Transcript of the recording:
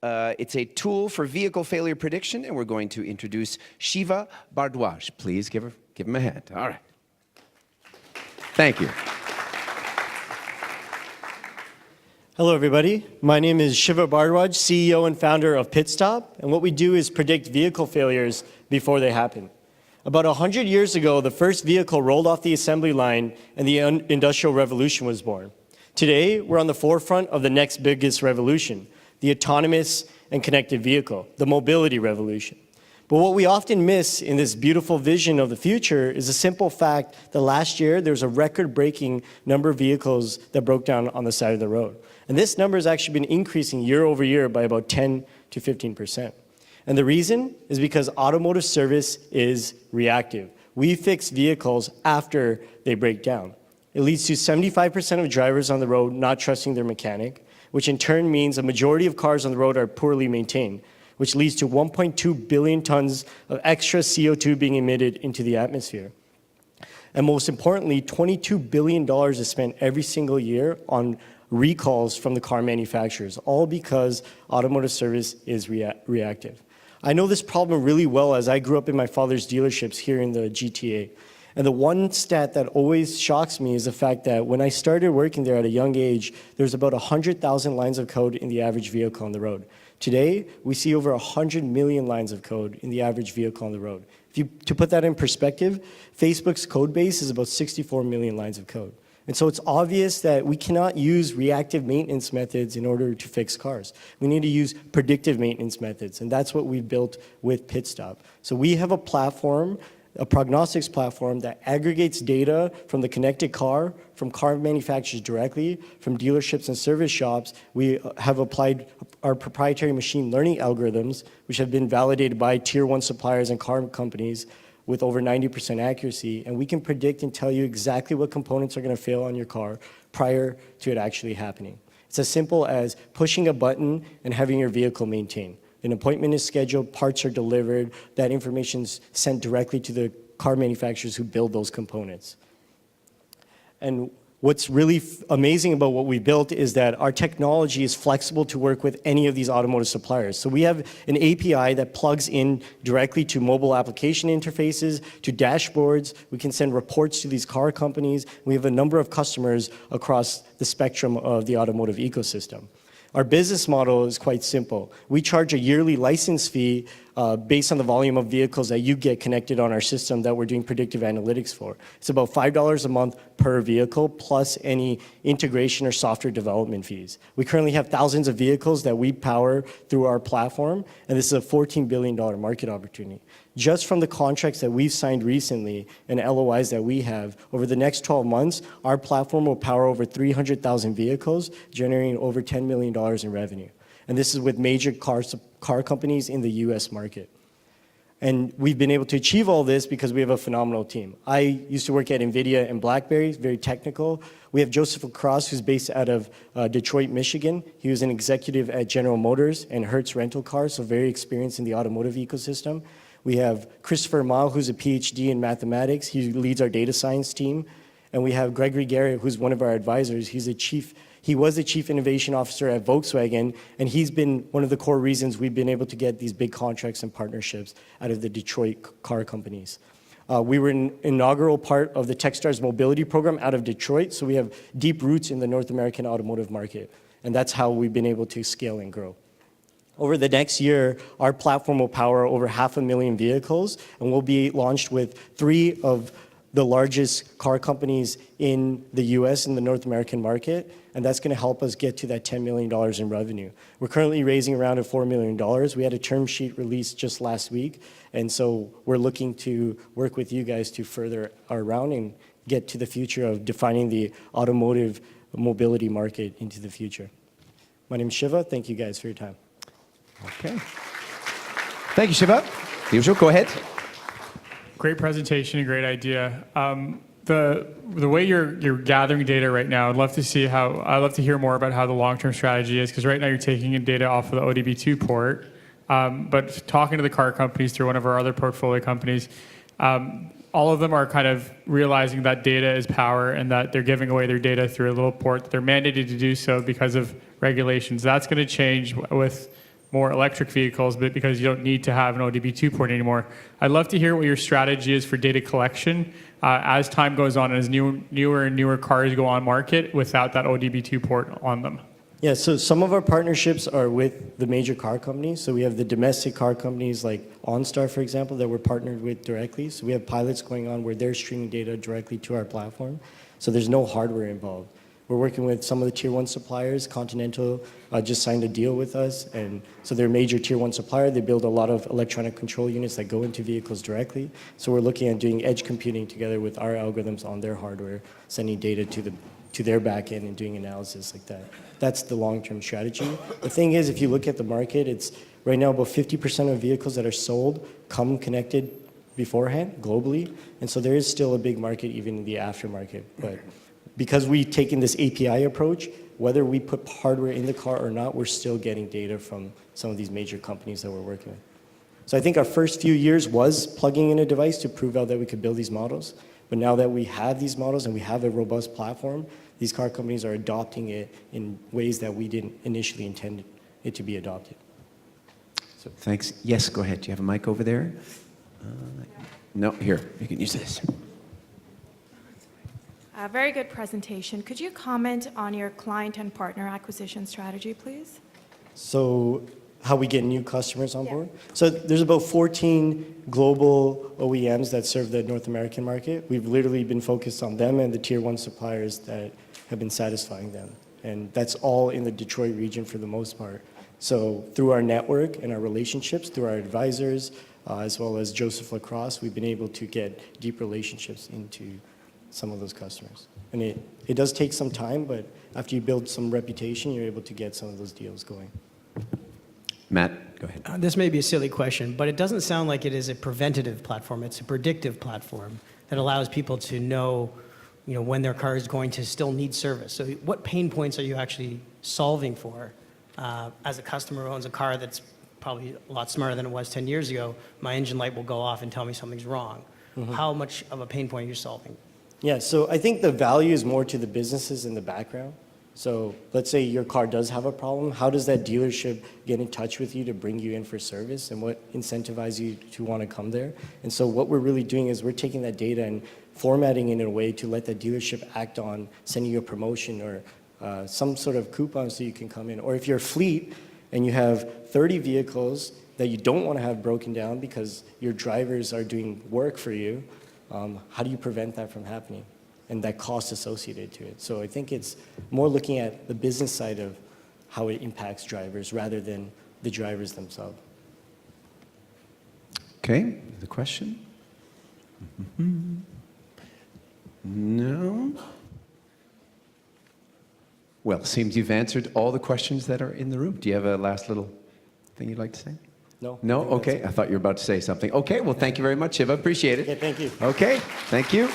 It's a tool for vehicle failure prediction, and we're going to introduce Shiva Bhardwaj. Please give him a hand. All right. Thank you. Hello, everybody. My name is Shiva Bhardwaj, CEO and founder of Pitstop, and what we do is predict vehicle failures before they happen. About 100 years ago, the first vehicle rolled off the assembly line and the Industrial Revolution was born. Today, we're on the forefront of the next biggest revolution, the autonomous and connected vehicle, the mobility revolution. But what we often miss in this beautiful vision of the future is the simple fact that last year there was a record-breaking number of vehicles that broke down on the side of the road. And this number has actually been increasing year over year by about 10 to 15%. And the reason is because automotive service is reactive. We fix vehicles after they break down. It leads to 75% of drivers on the road not trusting their mechanic, which in turn means a majority of cars on the road are poorly maintained, which leads to 1.2 billion tons of extra CO2 being emitted into the atmosphere. And most importantly, $22 billion is spent every single year on recalls from the car manufacturers, all because automotive service is reactive. I know this problem really well as I grew up in my father's dealerships here in the GTA. And the one stat that always shocks me is the fact that when I started working there at a young age, there's about 100,000 lines of code in the average vehicle on the road. Today, we see over 100 million lines of code in the average vehicle on the road. To put that in perspective, Facebook's code base is about 64 million lines of code. And so it's obvious that we cannot use reactive maintenance methods in order to fix cars. We need to use predictive maintenance methods, and that's what we've built with Pitstop. So we have a platform, a prognostics platform that aggregates data from the connected car, from car manufacturers directly, from dealerships and service shops. We have applied our proprietary machine learning algorithms, which have been validated by tier 1 suppliers and car companies with over 90% accuracy, and we can predict and tell you exactly what components are going to fail on your car prior to it actually happening. It's as simple as pushing a button and having your vehicle maintained. An appointment is scheduled, parts are delivered, that information is sent directly to the car manufacturers who build those components. And what's really amazing about what we built is that our technology is flexible to work with any of these automotive suppliers. So we have an API that plugs in directly to mobile application interfaces, to dashboards. We can send reports to these car companies. We have a number of customers across the spectrum of the automotive ecosystem. Our business model is quite simple. We charge a yearly license fee based on the volume of vehicles that you get connected on our system that we're doing predictive analytics for. It's about $5 a month per vehicle plus any integration or software development fees. We currently have thousands of vehicles that we power through our platform, and this is a $14 billion market opportunity. Just from the contracts that we've signed recently and LOIs that we have, over the next 12 months, our platform will power over 300,000 vehicles, generating over $10 million in revenue. And this is with major car companies in the US market. And we've been able to achieve all this because we have a phenomenal team. I used to work at NVIDIA and BlackBerry, very technical. We have Joseph Lacrosse, who's based out of Detroit, Michigan. He was an executive at General Motors and Hertz Rental Cars, so very experienced in the automotive ecosystem. We have Christopher Mao, who's a PhD in mathematics. He leads our data science team. And we have Gregory Garrett, who's one of our advisors. He was the chief innovation officer at Volkswagen, and he's been one of the core reasons we've been able to get these big contracts and partnerships out of the Detroit car companies. We were an inaugural part of the Techstars mobility program out of Detroit, so we have deep roots in the North American automotive market. And that's how we've been able to scale and grow. Over the next year, our platform will power over 500,000 vehicles, and we'll be launched with 3 of the largest car companies in the US and the North American market, and that's going to help us get to that $10 million in revenue. We're currently raising around $4 million. We had a term sheet released just last week, and so we're looking to work with you guys to further our round and get to the future of defining the automotive mobility market into the future. My name is Shiva. Thank you guys for your time. Okay. Thank you, Shiva. Usual, go ahead. Great presentation, a great idea. The way you're gathering data right now, I'd love to hear more about how the long-term strategy is, because right now you're taking in data off of the ODB2 port, but talking to the car companies through one of our other portfolio companies, all of them are kind of realizing that data is power and that they're giving away their data through a little port. They're mandated to do so because of regulations. That's going to change with more electric vehicles, but because you don't need to have an ODB2 port anymore. I'd love to hear what your strategy is for data collection as time goes on, as newer and newer cars go on market without that ODB2 port on them. Yeah, so some of our partnerships are with the major car companies. So we have the domestic car companies like OnStar, for example, that we're partnered with directly. So we have pilots going on where they're streaming data directly to our platform. So there's no hardware involved. We're working with some of the tier 1 suppliers. Continental just signed a deal with us. And so they're a major tier 1 supplier. They build a lot of electronic control units that go into vehicles directly. So we're looking at doing edge computing together with our algorithms on their hardware, sending data to their backend and doing analysis like that. That's the long-term strategy. The thing is, if you look at the market, it's right now about 50% of vehicles that are sold come connected beforehand globally. And so there is still a big market even in the aftermarket. But because we've taken this API approach, whether we put hardware in the car or not, we're still getting data from some of these major companies that we're working with. So I think our first few years was plugging in a device to prove out that we could build these models. But now that we have these models and we have a robust platform, these car companies are adopting it in ways that we didn't initially intend it to be adopted. So thanks. Yes, go ahead. Do you have a mic over there? No, here. You can use this. Very good presentation. Could you comment on your client and partner acquisition strategy, please? So how we get new customers on board? So there's about 14 global OEMs that serve the North American market. We've literally been focused on them and the tier 1 suppliers that have been satisfying them. And that's all in the Detroit region for the most part. So through our network and our relationships, through our advisors, as well as Joseph Lacrosse, we've been able to get deep relationships into some of those customers. And it does take some time, but after you build some reputation, you're able to get some of those deals going. Matt, go ahead. This may be a silly question, but it doesn't sound like it is a preventative platform. It's a predictive platform that allows people to know, when their car is going to still need service. So what pain points are you actually solving for? As a customer who owns a car that's probably a lot smarter than it was 10 years ago, my engine light will go off and tell me something's wrong. Mm-hmm. How much of a pain point are you solving? Yeah, so I think the value is more to the businesses in the background. So let's say your car does have a problem. How does that dealership get in touch with you to bring you in for service, and what incentivizes you to want to come there? And so what we're really doing is we're taking that data and formatting it in a way to let that dealership act on sending you a promotion or some sort of coupon so you can come in. Or if you're a fleet and you have 30 vehicles that you don't want to have broken down because your drivers are doing work for you, how do you prevent that from happening? And that cost associated to it. So I think it's more looking at the business side of how it impacts drivers rather than the drivers themselves. Okay, the question? Mm-hmm. No? Well, seems you've answered all the questions that are in the room. Do you have a last little thing you'd like to say? No? No? Okay, I thought you were about to say something. Okay, well, thank you very much, Shiva. Appreciate it. Okay, thank you. Okay, thank you.